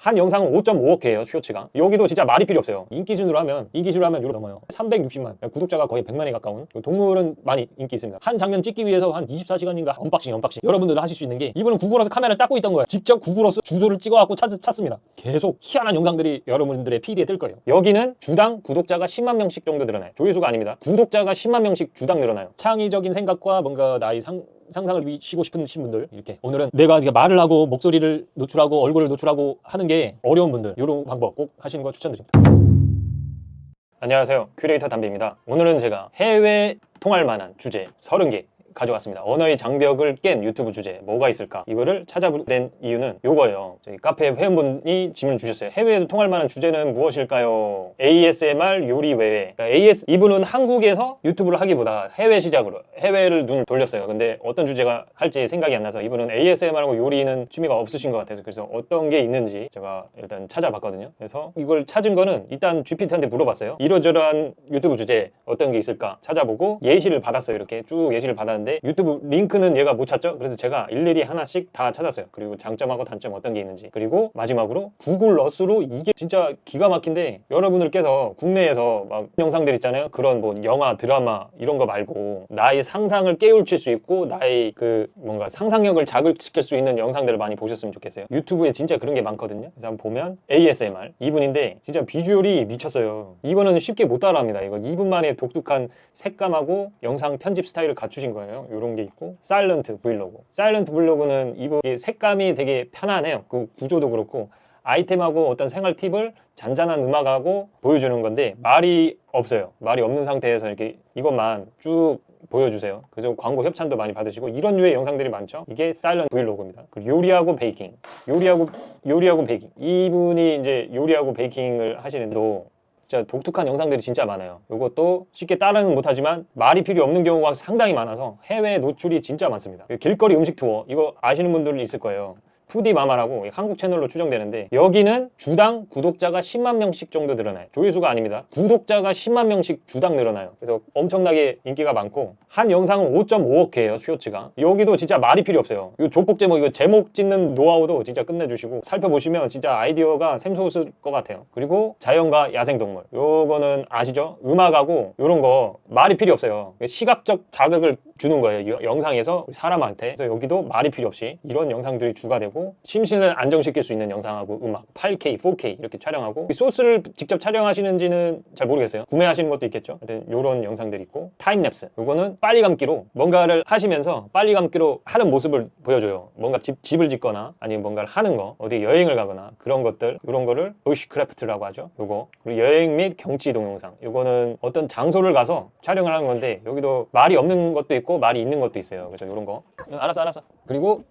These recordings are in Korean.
한 영상은 5.5억 회예요, 쇼츠가. 여기도 진짜 말이 필요 없어요. 인기순으로 하면 요로 넘어요. 360만, 구독자가 거의 100만에 가까운. 동물은 많이 인기 있습니다. 한 장면 찍기 위해서 한 24시간인가 언박싱. 여러분들도 하실 수 있는 게, 이분은 구글어서 카메라를 닦고 있던 거예요. 직접 구글어서 주소를 찍어갖고 찾습니다. 계속 희한한 영상들이 여러분들의 피드에 뜰 거예요. 여기는 주당 구독자가 10만 명씩 정도 늘어나요. 조회수가 아닙니다. 구독자가 10만 명씩 주당 늘어나요. 창의적인 생각과 뭔가 나의 상상을 쉬고 싶으신 분들, 이렇게 오늘은 내가 말을 하고 목소리를 노출하고 얼굴을 노출하고 하는 게 어려운 분들, 이런 방법 꼭 하시는 거 추천드립니다. 안녕하세요, 큐레이터 담비입니다. 오늘은 제가 해외 통할 만한 주제 30개 가져왔습니다. 언어의 장벽을 깬 유튜브 주제 뭐가 있을까? 이거를 찾아낸 이유는 요거예요. 저희 카페 회원분이 질문 주셨어요. 해외에서 통할 만한 주제는 무엇일까요? ASMR 요리 외에. 그러니까 이분은 한국에서 유튜브를 하기보다 해외 시작으로 해외를 눈을 돌렸어요. 근데 어떤 주제가 할지 생각이 안 나서, 이분은 ASMR하고 요리는 취미가 없으신 것 같아서, 그래서 어떤 게 있는지 제가 일단 찾아봤거든요. 그래서 이걸 찾은 거는 일단 GPT한테 물어봤어요. 이러저러한 유튜브 주제 어떤 게 있을까 찾아보고 예시를 받았어요. 이렇게 쭉 예시를 받았는데 유튜브 링크는 얘가 못 찾죠? 그래서 제가 일일이 하나씩 다 찾았어요. 그리고 장점하고 단점 어떤 게 있는지. 그리고 마지막으로 구글 어스로, 이게 진짜 기가 막힌데, 여러분들께서 국내에서 막 영상들 있잖아요. 그런 뭐 영화, 드라마 이런 거 말고 나의 상상을 깨우칠 수 있고 나의 그 뭔가 상상력을 자극시킬 수 있는 영상들을 많이 보셨으면 좋겠어요. 유튜브에 진짜 그런 게 많거든요. 그래서 한번 보면 ASMR 이분인데 진짜 비주얼이 미쳤어요. 이거는 쉽게 못 따라합니다. 이거 이분만의 독특한 색감하고 영상 편집 스타일을 갖추신 거예요. 이런 게 있고, 사일런트 브이로그. 사일런트 브이로그는 이분의 색감이 되게 편안해요. 그 구조도 그렇고 아이템하고 어떤 생활 팁을 잔잔한 음악하고 보여주는 건데 말이 없어요. 말이 없는 상태에서 이렇게 이것만 쭉 보여주세요. 그래서 광고 협찬도 많이 받으시고 이런 류의 영상들이 많죠. 이게 사일런트 브이로그입니다. 그리고 요리하고 베이킹, 요리하고 베이킹. 이분이 이제 요리하고 베이킹을 하시는데 진짜 독특한 영상들이 진짜 많아요. 이것도 쉽게 따라는 못하지만 말이 필요 없는 경우가 상당히 많아서 해외 노출이 진짜 많습니다. 길거리 음식 투어, 이거 아시는 분들 있을 거예요. 푸디마마라고 한국 채널로 추정되는데, 여기는 주당 구독자가 10만 명씩 정도 늘어나요. 조회수가 아닙니다. 구독자가 10만 명씩 주당 늘어나요. 그래서 엄청나게 인기가 많고, 한 영상은 5.5억 회예요, 쇼츠가. 여기도 진짜 말이 필요 없어요. 이 조폭 제목, 이거 제목 짓는 노하우도 진짜 끝내주시고, 살펴보시면 진짜 아이디어가 샘솟을 것 같아요. 그리고 자연과 야생동물, 요거는 아시죠? 음악하고 요런 거 말이 필요 없어요. 시각적 자극을 주는 거예요, 영상에서 사람한테. 그래서 여기도 말이 필요 없이 이런 영상들이 주가 되고, 심신을 안정시킬 수 있는 영상하고 음악, 8K, 4K 이렇게 촬영하고, 소스를 직접 촬영하시는지는 잘 모르겠어요. 구매하시는 것도 있겠죠. 하여튼 이런 영상들이 있고, 타임랩스, 이거는 빨리 감기로 뭔가를 하시면서 빨리 감기로 하는 모습을 보여줘요. 뭔가 집을 짓거나 아니면 뭔가를 하는 거, 어디 여행을 가거나 그런 것들, 이런 거를 부시크래프트라고 하죠. 요거. 그리고 여행 및 경치 동영상, 요거는 어떤 장소를 가서 촬영을 하는 건데, 여기도 말이 없는 것도 있고 말이 있는 것도 있어요. 그래서 이런 거. 알았어. 그리고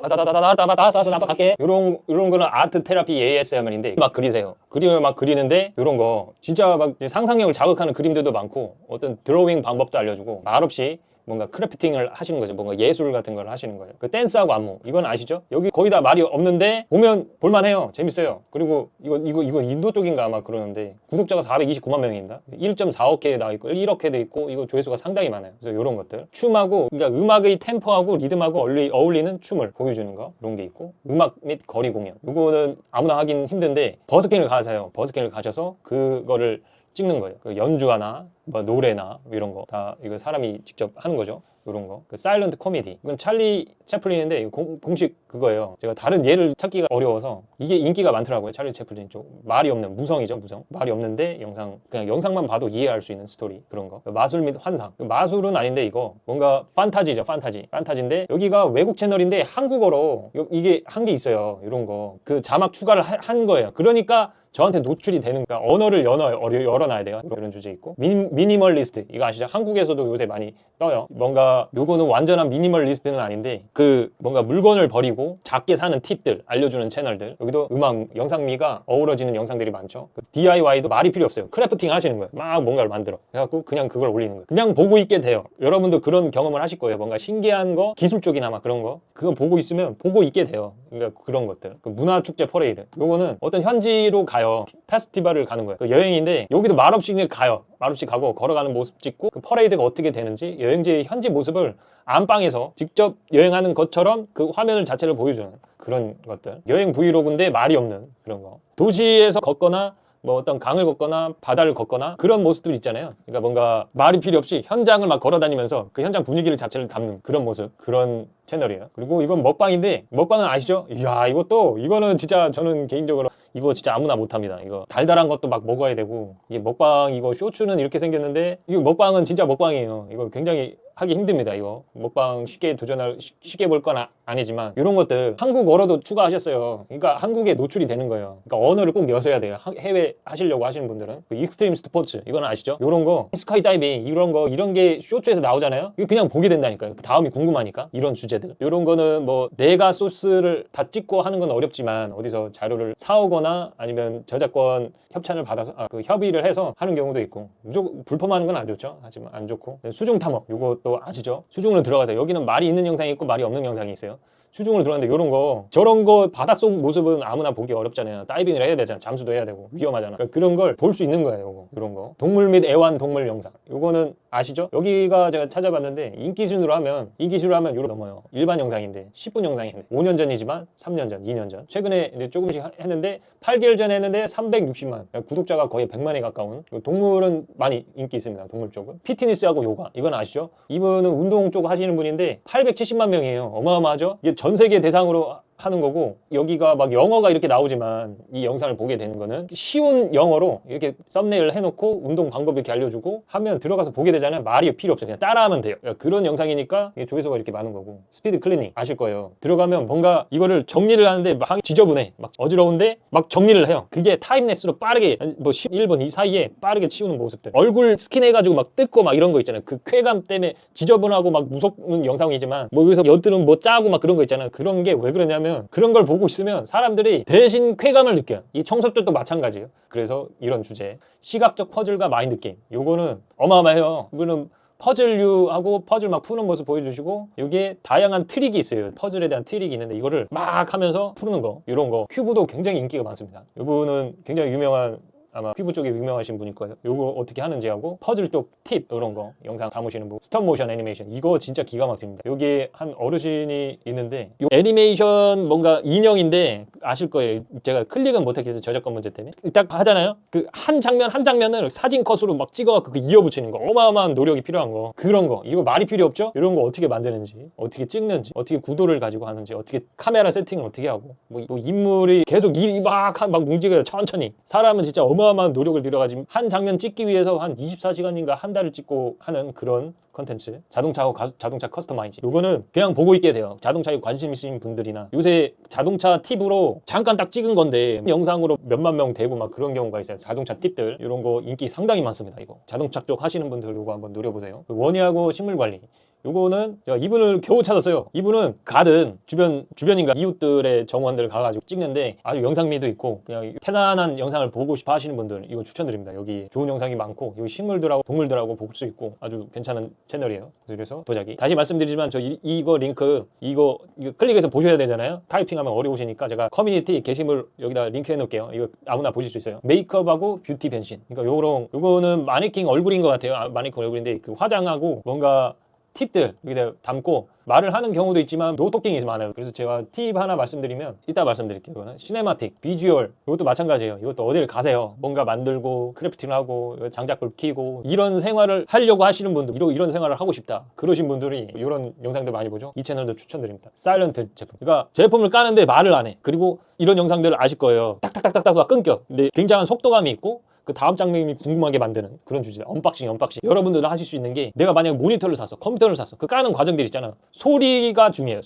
나빠 갈게. 요런 거는 아트 테라피 ASMR인데, 막 그리세요. 그림을 막 그리는데, 요런 거 진짜 막 상상력을 자극하는 그림들도 많고, 어떤 드로잉 방법도 알려주고, 말없이 뭔가 크래프팅을 하시는 거죠. 뭔가 예술 같은 걸 하시는 거예요. 그 댄스하고 안무, 이건 아시죠? 여기 거의 다 말이 없는데 보면 볼만해요. 재밌어요. 그리고 이거 인도 쪽인가 아마 그러는데, 구독자가 429만 명입니다. 1.4억 회 나와 있고 1억 회도 있고, 이거 조회수가 상당히 많아요. 그래서 이런 것들, 춤하고, 그러니까 음악의 템포하고 리듬하고 어울리는 춤을 보여주는 거, 이런 게 있고, 음악 및 거리 공연, 이거는 아무나 하긴 힘든데 버스킹을 가세요. 버스킹을 가셔서 그거를 찍는 거예요. 그 연주하나 뭐 노래나 이런 거 다 이거 사람이 직접 하는 거죠. 이런 거. 그 사일런트 코미디, 이건 찰리 채플린인데, 이거 공식 그거예요. 제가 다른 예를 찾기가 어려워서 이게 인기가 많더라고요. 찰리 채플린 쪽. 말이 없는, 무성이죠, 무성. 말이 없는데 그냥 영상만 봐도 이해할 수 있는 스토리, 그런 거. 마술 및 환상. 마술은 아닌데 이거 뭔가 판타지죠. 판타지인데 여기가 외국 채널인데 한국어로 이게 한 게 있어요. 이런 거. 그 자막 추가를 한 거예요. 그러니까 저한테 노출이 되는, 그러니까 언어를 열어놔야 돼요. 이런 주제 있고, 미니멀리스트, 이거 아시죠? 한국에서도 요새 많이 떠요. 뭔가 요거는 완전한 미니멀리스트는 아닌데, 그 뭔가 물건을 버리고 작게 사는 팁들 알려주는 채널들. 여기도 음악, 영상미가 어우러지는 영상들이 많죠. 그 DIY도 말이 필요 없어요. 크래프팅 하시는 거예요. 막 뭔가를 만들어 그래갖고 그냥 그걸 올리는 거예요. 그냥 보고 있게 돼요. 여러분도 그런 경험을 하실 거예요. 뭔가 신기한 거, 기술 쪽이나 막 그런 거, 그거 보고 있으면 보고 있게 돼요. 그러니까 그런 것들. 그 문화축제 퍼레이드, 요거는 어떤 현지로 가요. 페스티벌을 가는 거예요. 그 여행인데 여기도 말없이 그냥 가요. 말없이 가고 타고 걸어가는 모습 찍고 그 퍼레이드가 어떻게 되는지 여행지의 현지 모습을 안방에서 직접 여행하는 것처럼 그 화면을 자체를 보여주는 그런 것들. 여행 브이로그인데 말이 없는 그런 거. 도시에서 걷거나 뭐 어떤 강을 걷거나 바다를 걷거나 그런 모습들 있잖아요. 그러니까 뭔가 말이 필요 없이 현장을 막 걸어다니면서 그 현장 분위기를 자체를 담는 그런 모습, 그런 채널이에요. 그리고 이건 먹방인데, 먹방은 아시죠? 이야, 이거는 진짜 저는 개인적으로 이거 진짜 아무나 못합니다. 이거 달달한 것도 막 먹어야 되고, 이게 먹방, 이거 쇼츠는 이렇게 생겼는데 이거 먹방은 진짜 먹방이에요. 이거 굉장히 하기 힘듭니다. 이거 먹방 쉽게 볼 건 아니지만 이런 것들 한국어로도 추가하셨어요. 그러니까 한국에 노출이 되는 거예요. 그러니까 언어를 꼭 여셔야 돼요. 해외 하시려고 하시는 분들은. 그 익스트림 스포츠 이건 아시죠? 이런 거 스카이 다이빙 이런 게 쇼츠에서 나오잖아요. 이거 그냥 보게 된다니까요. 그 다음이 궁금하니까. 이런 주제들. 이런 거는 뭐 내가 소스를 다 찍고 하는 건 어렵지만 어디서 자료를 사오거나 아니면 저작권 협찬을 받아서 그 협의를 해서 하는 경우도 있고, 무조건 불법하는 건 안 좋죠. 하지만 안 좋고. 수중 탐험 이거 또 아시죠? 수중으로 들어가서 여기는 말이 있는 영상이 있고 말이 없는 영상이 있어요. 수중으로 들어갔는데 이런 거 저런 거 바닷속 모습은 아무나 보기 어렵잖아요. 다이빙을 해야 되잖아. 잠수도 해야 되고 위험하잖아. 그러니까 그런 걸 볼 수 있는 거예요. 요거. 이런 거 동물 및 애완동물 영상 요거는 아시죠? 여기가 제가 찾아봤는데 인기 순으로 하면 요로 넘어요. 일반 영상인데 10분 영상인데 5년 전이지만 3년 전 2년 전 최근에 이제 조금씩 했는데 8개월 전에 했는데 360만 그러니까 구독자가 거의 100만에 가까운. 동물은 많이 인기 있습니다. 동물 쪽은 피트니스하고 요가 이건 아시죠? 이분은 운동 쪽 하시는 분인데 870만 명이에요. 어마어마하죠? 이게 전 세계 대상으로 하는 거고, 여기가 막 영어가 이렇게 나오지만 이 영상을 보게 되는 거는 쉬운 영어로 이렇게 썸네일을 해놓고 운동 방법 이렇게 알려주고 하면 들어가서 보게 되잖아요. 말이 필요 없어요. 그냥 따라하면 돼요. 그런 영상이니까 이게 조회수가 이렇게 많은 거고. 스피드 클리닝 아실 거예요. 들어가면 뭔가 이거를 정리를 하는데 막 지저분해, 막 어지러운데 막 정리를 해요. 그게 타임레스로 빠르게 뭐 11분 이 사이에 빠르게 치우는 모습들. 얼굴 스킨 해가지고 막 뜯고 막 이런 거 있잖아요. 그 쾌감 때문에 지저분하고 막 무섭은 영상이지만 뭐 여기서 엿들은 뭐 짜고 막 그런 거 있잖아요. 그런 게 왜 그러냐면 그런 걸 보고 있으면 사람들이 대신 쾌감을 느껴요. 이 청소년도 마찬가지예요. 그래서 이런 주제, 시각적 퍼즐과 마인드 게임, 요거는 어마어마해요. 이거는 퍼즐류하고 퍼즐 막 푸는 모습 보여주시고, 여기에 다양한 트릭이 있어요. 퍼즐에 대한 트릭이 있는데 이거를 막 하면서 푸는 거, 이런 거. 큐브도 굉장히 인기가 많습니다. 이분은 굉장히 유명한, 아마 큐브 쪽에 유명하신 분일 거예요. 요거 어떻게 하는지 하고 퍼즐 쪽 팁 이런 거 영상 담으시는 분. 스톱 모션 애니메이션 이거 진짜 기가 막힙니다. 여기 한 어르신이 있는데 요 애니메이션 뭔가 인형인데 아실 거예요. 제가 클릭은 못했겠어요. 저작권 문제 때문에. 딱 하잖아요. 그 한 장면 한 장면을 사진 컷으로 막 찍어갖고 그 이어붙이는 거, 어마어마한 노력이 필요한 거. 그런 거 이거 말이 필요 없죠? 이런 거 어떻게 만드는지, 어떻게 찍는지, 어떻게 구도를 가지고 하는지, 어떻게 카메라 세팅을 어떻게 하고, 뭐 인물이 계속 일이 막 움직여요. 천천히. 사람은 진짜 어마어마한 노력을 들여가지고 한 장면 찍기 위해서 한 24시간인가 한 달을 찍고 하는 그런 컨텐츠. 자동차하고 자동차 커스터마이징. 요거는 그냥 보고 있게 돼요. 자동차에 관심 있으신 분들이나. 요새 자동차 팁으로 잠깐 딱 찍은 건데 영상으로 몇만 명 되고 막 그런 경우가 있어요. 자동차 팁들 이런 거 인기 상당히 많습니다. 이거 자동차 쪽 하시는 분들 요거 한번 노려보세요. 원희하고 식물관리. 요거는 제가 이분을 겨우 찾았어요. 이분은 가든 주변인가 이웃들의 정원들 가가지고 찍는데 아주 영상미도 있고 그냥 편안한 영상을 보고 싶어 하시는 분들 이거 추천드립니다. 여기 좋은 영상이 많고 여기 식물들하고 동물들하고 볼 수 있고 아주 괜찮은 채널이에요. 그래서 도자기 다시 말씀드리지만 저 이거 링크 이거 클릭해서 보셔야 되잖아요. 타이핑하면 어려우시니까 제가 커뮤니티 게시물 여기다 링크 해놓을게요. 이거 아무나 보실 수 있어요. 메이크업하고 뷰티 변신. 그러니까 요거는 마네킹 얼굴인 것 같아요. 마네킹 얼굴인데 그 화장하고 뭔가 팁들 여기다 담고 말을 하는 경우도 있지만 노토킹이 많아요. 그래서 제가 팁 하나 말씀드리면 이따 말씀드릴게요. 이거는 시네마틱, 비주얼 이것도 마찬가지예요. 이것도 어딜 가세요. 뭔가 만들고 크래프팅을 하고 장작불 켜고 이런 생활을 하려고 하시는 분들, 이런 생활을 하고 싶다 그러신 분들이 이런 영상들 많이 보죠. 이 채널도 추천드립니다. 사일런트 제품. 그러니까 제품을 까는데 말을 안 해. 그리고 이런 영상들을 아실 거예요. 딱딱딱딱딱 막 끊겨. 근데 굉장한 속도감이 있고 그 다음 장면이 궁금하게 만드는 그런 주제. 언박싱. 여러분들도 하실 수 있는 게, 내가 만약에 모니터를 샀어, 컴퓨터를 샀어. 그 까는 과정들 있잖아. 소리가 중요해요.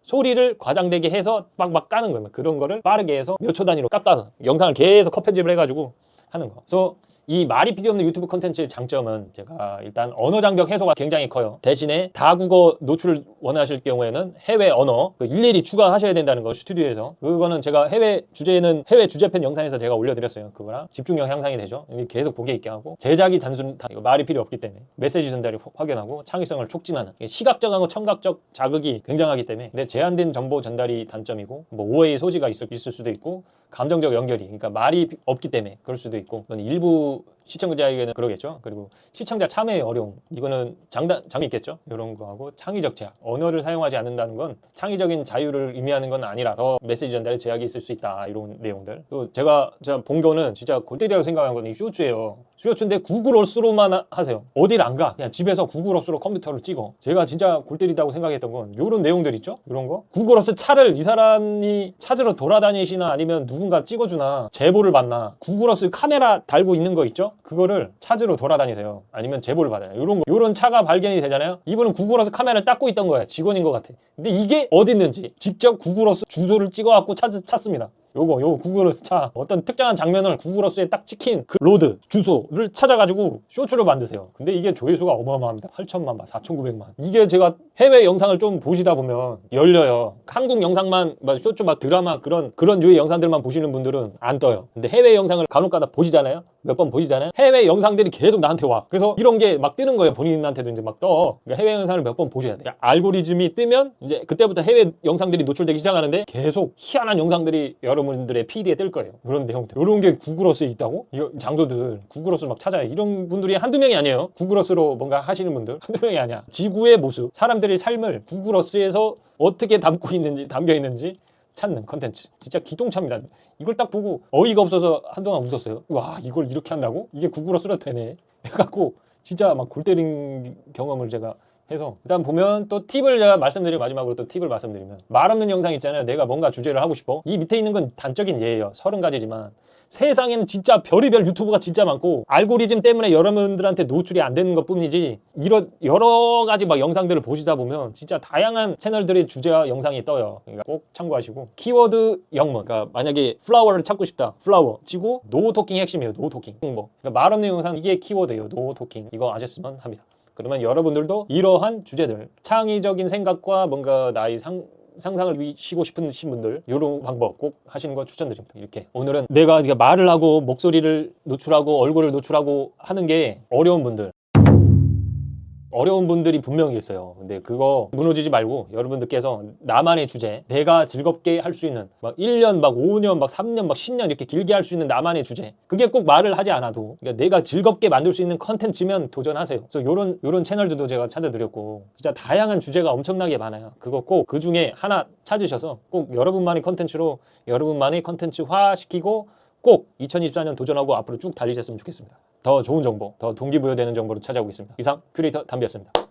소리를 과장되게 해서 막 까는 거예요. 그런 거를 빠르게 해서 몇 초 단위로 깎아서 영상을 계속 컷 편집을 해가지고 하는 거. 그래서 이 말이 필요 없는 유튜브 컨텐츠의 장점은 제가 일단 언어 장벽 해소가 굉장히 커요. 대신에 다국어 노출을 원하실 경우에는 해외 언어 일일이 추가하셔야 된다는 거, 스튜디오에서. 그거는 제가 해외 주제편 영상에서 제가 올려드렸어요. 그거랑 집중력 향상이 되죠. 계속 보게 있게 하고, 제작이 말이 필요 없기 때문에 메시지 전달이 확연하고 창의성을 촉진하는, 시각적하고 청각적 자극이 굉장하기 때문에. 근데 제한된 정보 전달이 단점이고, 뭐 오해의 소지가 있을 수도 있고, 감정적 연결이, 그러니까 말이 없기 때문에 그럴 수도 있고, 그건 일부 시청자에게는 그러겠죠. 그리고 시청자 참여의 어려움, 이거는 장이 있겠죠. 이런 거하고 창의적 제약, 언어를 사용하지 않는다는 건 창의적인 자유를 의미하는 건 아니라서 메시지 전달에 제약이 있을 수 있다, 이런 내용들. 또 제가 본 거는 진짜 골 때리라고 생각한 건 이 쇼츠예요. 쇼츠인데 구글어스로만 하세요. 어딜 안 가. 그냥 집에서 구글어스로 컴퓨터를 찍어. 제가 진짜 골 때리다고 생각했던 건 이런 내용들 있죠? 이런 거. 구글어스 차를 이 사람이 찾으러 돌아다니시나 아니면 누군가 찍어주나 제보를 받나. 구글어스 카메라 달고 있는 거 있죠? 그거를 찾으러 돌아다니세요. 아니면 제보를 받아요. 이런 거. 이런 차가 발견이 되잖아요. 이분은 구글어스 카메라를 닦고 있던 거야. 직원인 것 같아. 근데 이게 어디 있는지 직접 구글어스 주소를 찍어갖고 찾습니다. 요거 구글어스 차 어떤 특정한 장면을 구글어스에 딱 찍힌 그 로드 주소를 찾아가지고 쇼츠로 만드세요. 근데 이게 조회수가 어마어마합니다. 8천만 봐, 4,900만. 이게 제가 해외 영상을 좀 보시다 보면 열려요. 한국 영상만 막 쇼츠 막 드라마 그런 류의 영상들만 보시는 분들은 안 떠요. 근데 해외 영상을 간혹가다 보시잖아요. 몇 번 보시잖아요. 해외 영상들이 계속 나한테 와. 그래서 이런 게 막 뜨는 거예요. 본인한테도 이제 막 떠. 그러니까 해외 영상을 몇 번 보셔야 돼요. 그러니까 알고리즘이 뜨면 이제 그때부터 해외 영상들이 노출되기 시작하는데 계속 희한한 영상들이 여러분들의 피드에 뜰 거예요. 그런 내용들. 이런 게 구글어스에 있다고? 이거 장소들 구글어스를 막 찾아요. 이런 분들이 한두 명이 아니에요. 구글어스로 뭔가 하시는 분들 한두 명이 아니야. 지구의 모습, 사람들의 삶을 구글어스에서 어떻게 담겨 있는지 찾는 컨텐츠. 진짜 기똥차입니다. 이걸 딱 보고 어이가 없어서 한동안 웃었어요. 와, 이걸 이렇게 한다고? 이게 구글어스로 되네. 해갖고 진짜 막 골 때린 경험을 제가 해서 일단 보면 또 팁을 제가 말씀드리고 마지막으로 또 팁을 말씀드리면 말 없는 영상 있잖아요. 내가 뭔가 주제를 하고 싶어. 이 밑에 있는 건 단적인 예예요. 30가지지만 세상에는 진짜 별의별 유튜브가 진짜 많고 알고리즘 때문에 여러분들한테 노출이 안 되는 것 뿐이지 이런 여러 가지 막 영상들을 보시다 보면 진짜 다양한 채널들의 주제와 영상이 떠요. 그러니까 꼭 참고하시고 키워드 영문. 그러니까 만약에 플라워를 찾고 싶다. 플라워 치고 노 토킹이 핵심이에요. 노 토킹. 뭐 그러니까 말 없는 영상 이게 키워드예요. 노 토킹. 이거 아셨으면 합니다. 그러면 여러분들도 이러한 주제들 창의적인 생각과 뭔가 나의 상상을 쉬고 싶은 분들 이런 방법 꼭 하시는 거 추천드립니다. 이렇게 오늘은 내가 말을 하고 목소리를 노출하고 얼굴을 노출하고 하는 게 어려운 분들이 분명히 있어요. 근데 그거 무너지지 말고 여러분들께서 나만의 주제, 내가 즐겁게 할 수 있는 막 1년, 막 5년, 막 3년, 막 10년 이렇게 길게 할 수 있는 나만의 주제. 그게 꼭 말을 하지 않아도 그러니까 내가 즐겁게 만들 수 있는 컨텐츠면 도전하세요. 그래서 요런 채널들도 제가 찾아드렸고 진짜 다양한 주제가 엄청나게 많아요. 그거 꼭 그 중에 하나 찾으셔서 꼭 여러분만의 컨텐츠로 여러분만의 컨텐츠화 시키고 꼭 2024년 도전하고 앞으로 쭉 달리셨으면 좋겠습니다. 더 좋은 정보, 더 동기부여되는 정보를 찾아오겠습니다. 이상 큐레이터 담비였습니다.